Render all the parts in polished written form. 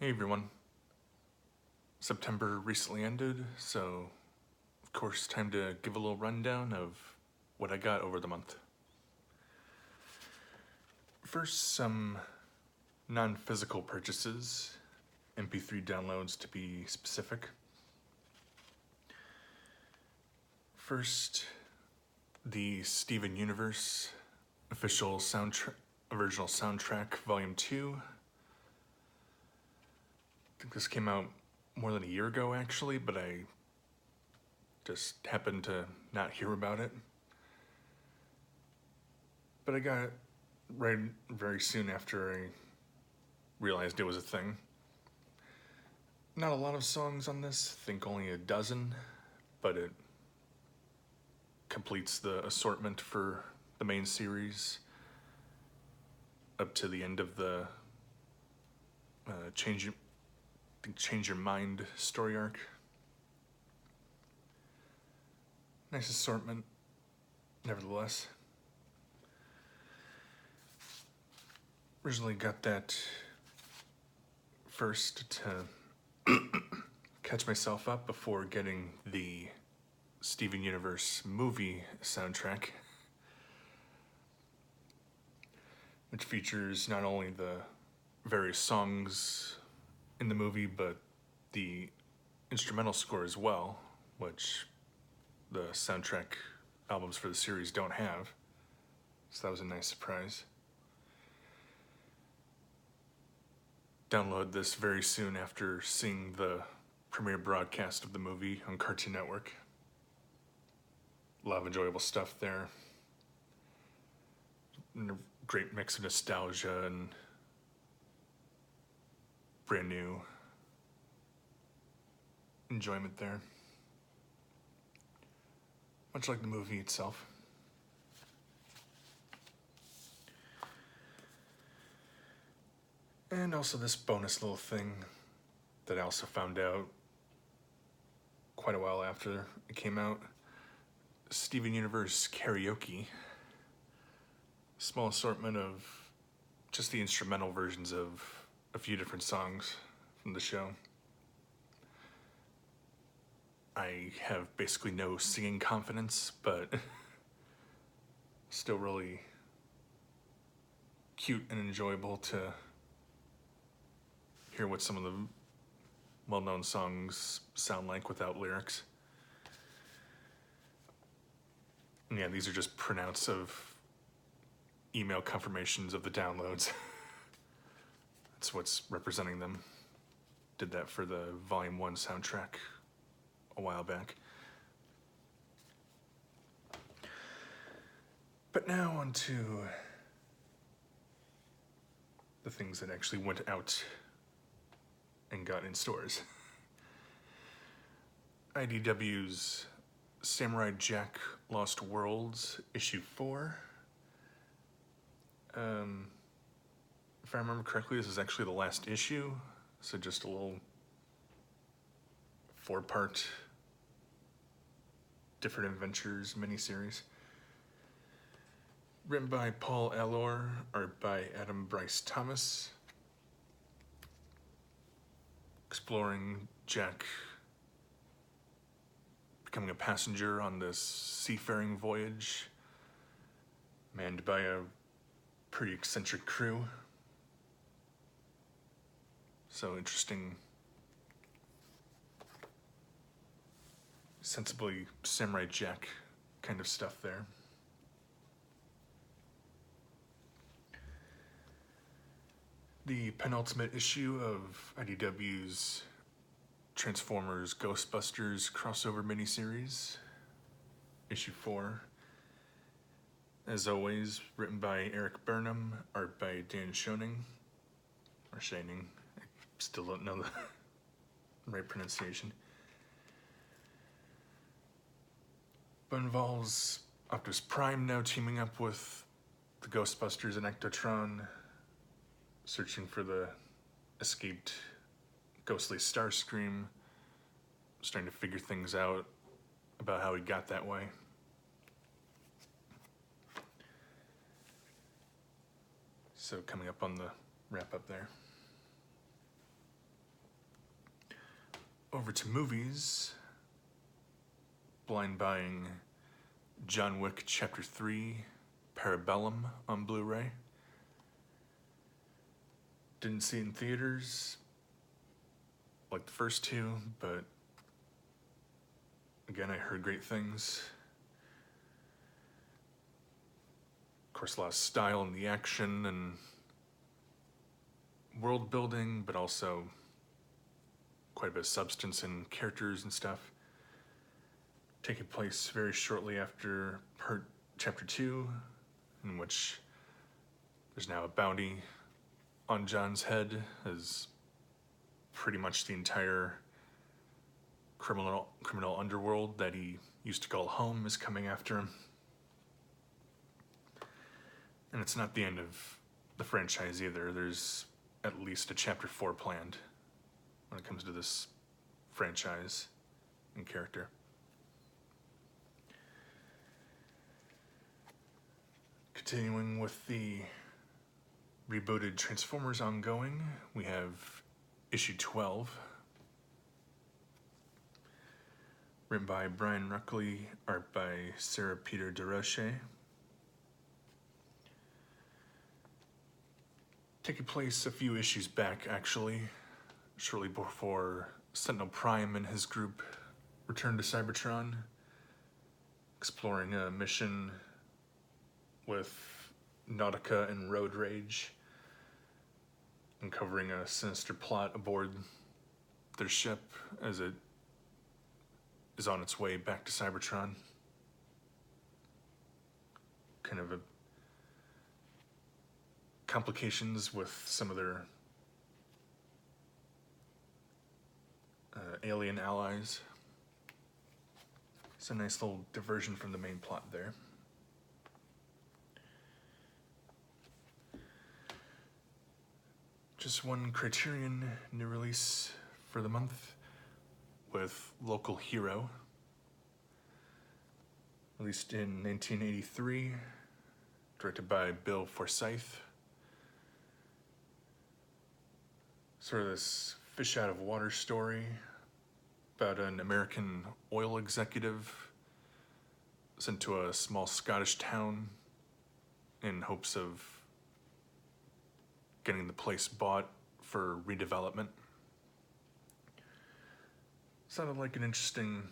Hey everyone. September recently ended, so of course time to give a little rundown of what I got over the month. First, some non-physical purchases, MP3 downloads to be specific. First, the Steven Universe official original soundtrack Volume 2. I think this came out more than a year ago actually, but I just happened to not hear about it. But I got it right very soon after I realized it was a thing. Not a lot of songs on this, I think only a dozen, but it completes the assortment for the main series up to the end of the Change Your Mind story arc. Nice assortment, nevertheless. Originally got that first to catch myself up before getting the Steven Universe movie soundtrack, which features not only the various songs in the movie, but the instrumental score as well, which the soundtrack albums for the series don't have. So that was a nice surprise. Download this very soon after seeing the premiere broadcast of the movie on Cartoon Network. A lot of enjoyable stuff there. And a great mix of nostalgia and brand new enjoyment there. Much like the movie itself. And also this bonus little thing that I also found out quite a while after it came out. Steven Universe Karaoke. Small assortment of just the instrumental versions of a few different songs from the show. I have basically no singing confidence, but still really cute and enjoyable to hear what some of the well-known songs sound like without lyrics. And yeah, these are just printouts of email confirmations of the downloads. That's what's representing them. Did that for the Volume 1 soundtrack a while back. But now on to the things that actually went out and got in stores. IDW's Samurai Jack Lost Worlds issue 4. If I remember correctly, this is actually the last issue, so just a little 4-part different adventures miniseries. Written by Paul Allor, art by Adam Bryce Thomas. Exploring Jack becoming a passenger on this seafaring voyage manned by a pretty eccentric crew. So interesting, sensibly Samurai Jack kind of stuff there. The penultimate issue of IDW's Transformers Ghostbusters crossover miniseries, issue 4. As always, written by Eric Burnham, art by Dan Schoening, or Schoening, I still don't know the right pronunciation. But involves Optimus Prime now teaming up with the Ghostbusters and Ectotron, searching for the escaped ghostly Starscream, starting to figure things out about how he got that way. So coming up on the wrap up there. Over to movies. Blind buying John Wick Chapter 3 Parabellum on Blu-ray. Didn't see it in theaters like the first two, but again, I heard great things. Of course, a lot of style in the action and world building, but also quite a bit of substance in characters and stuff. Taking place very shortly after Chapter 2, in which there's now a bounty on John's head, as pretty much the entire criminal underworld that he used to call home is coming after him. And it's not the end of the franchise either. There's at least a Chapter 4 planned when it comes to this franchise and character. Continuing with the rebooted Transformers ongoing, we have issue 12. Written by Brian Ruckley, art by Sarah Peter DeRoche. Taking place a few issues back, actually, shortly before Sentinel Prime and his group returned to Cybertron, exploring a mission with Nautica and Road Rage, uncovering a sinister plot aboard their ship as it is on its way back to Cybertron. Kind of complications with some of their alien allies. It's a nice little diversion from the main plot there. Just one Criterion new release for the month with Local Hero. Released in 1983, directed by Bill Forsyth. Sort of this fish out of water story about an American oil executive sent to a small Scottish town in hopes of getting the place bought for redevelopment. Sounded like an interesting,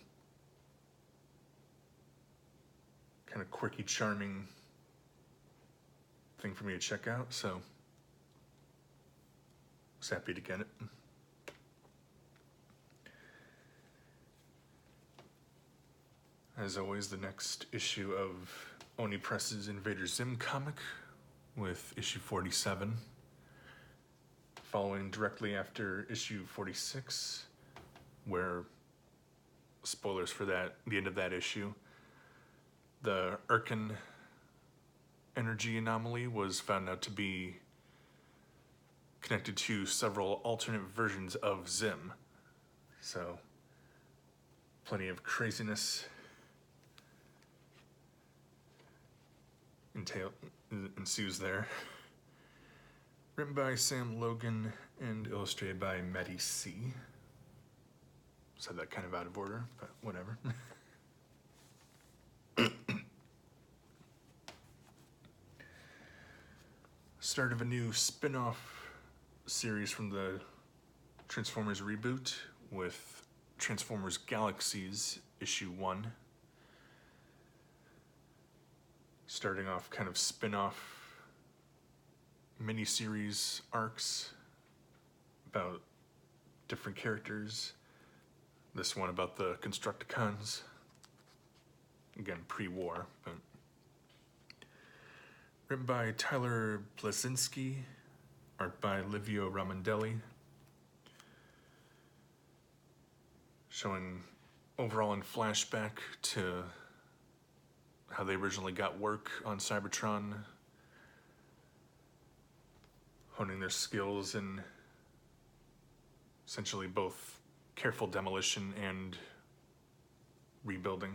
kind of quirky, charming thing for me to check out, so I was happy to get it. As always, the next issue of Oni Press's Invader Zim comic with issue 47. Following directly after issue 46, where, spoilers for that, the end of that issue, the Irken energy anomaly was found out to be connected to several alternate versions of Zim. So, plenty of craziness ensues there. Written by Sam Logan and illustrated by Maddie C. Said that kind of out of order, but whatever. Start of a new spin-off series from the Transformers reboot with Transformers Galaxies issue 1. Starting off kind of spin-off mini-series arcs about different characters. This one about the Constructicons. Again, pre-war, but written by Tyler Blazinski, art by Livio Ramondelli. Showing overall in flashback to how they originally got work on Cybertron, honing their skills in essentially both careful demolition and rebuilding.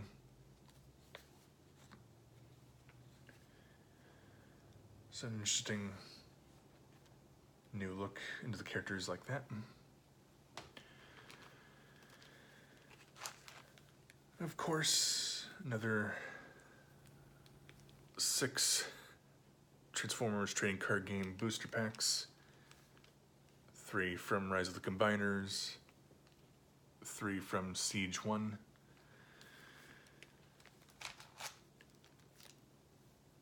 It's an interesting new look into the characters like that. course, another 6 Transformers trading card game booster packs. 3 from Rise of the Combiners. 3 from Siege 1.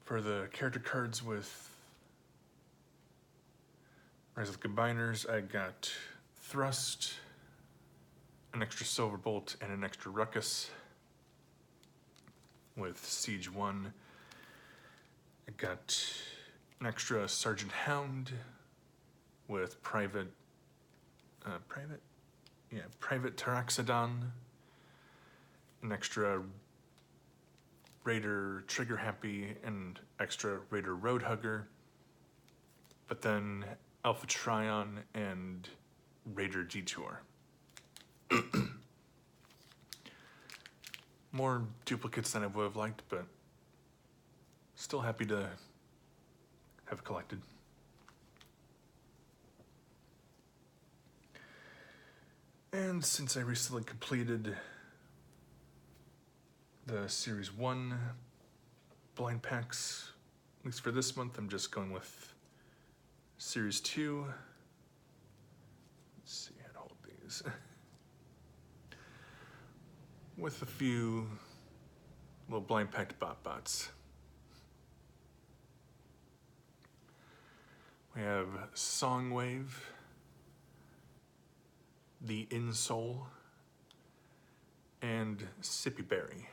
For the character cards with Rise of the Combiners, I got Thrust, an extra Silverbolt, and an extra Ruckus. With Siege 1, I got an extra Sergeant Hound with Private Taraxodon, an extra Raider Trigger Happy, and extra Raider Roadhugger, but then Alpha Trion and Raider Detour. More duplicates than I would have liked, but still happy to have collected. And since I recently completed the Series 1 blind packs, at least for this month, I'm just going with Series 2. Let's see how to hold these. With a few little blind packed bots. We have Songwave, the Insole, and Sippy Berry.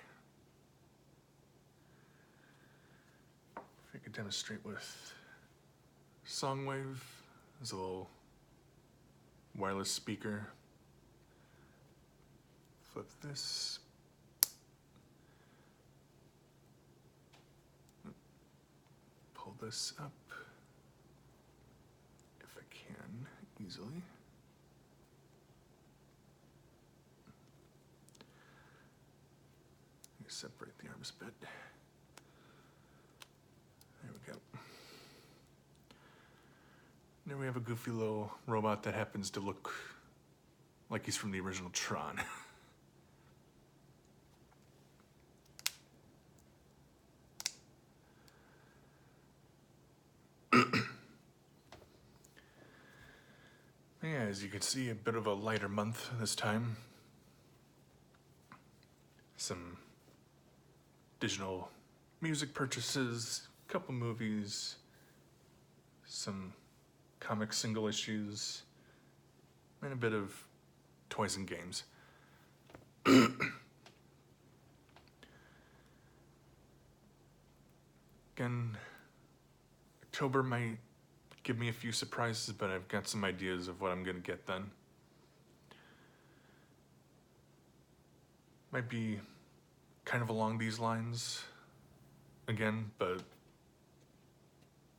If I could demonstrate with Songwave, there's a little wireless speaker. Flip this. Pull this up if I can easily. Let me separate the arms a bit. There we go. There we have a goofy little robot that happens to look like he's from the original Tron. Yeah, as you can see, a bit of a lighter month this time. Some digital music purchases, a couple movies, some comic single issues, and a bit of toys and games. Again, October might give me a few surprises, but I've got some ideas of what I'm gonna get then. Might be kind of along these lines again, but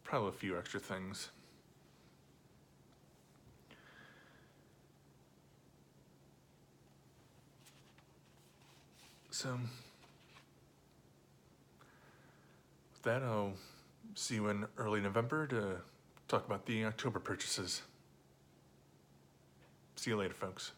probably a few extra things. So, with that, I'll see you in early November to talk about the October purchases. See you later, folks.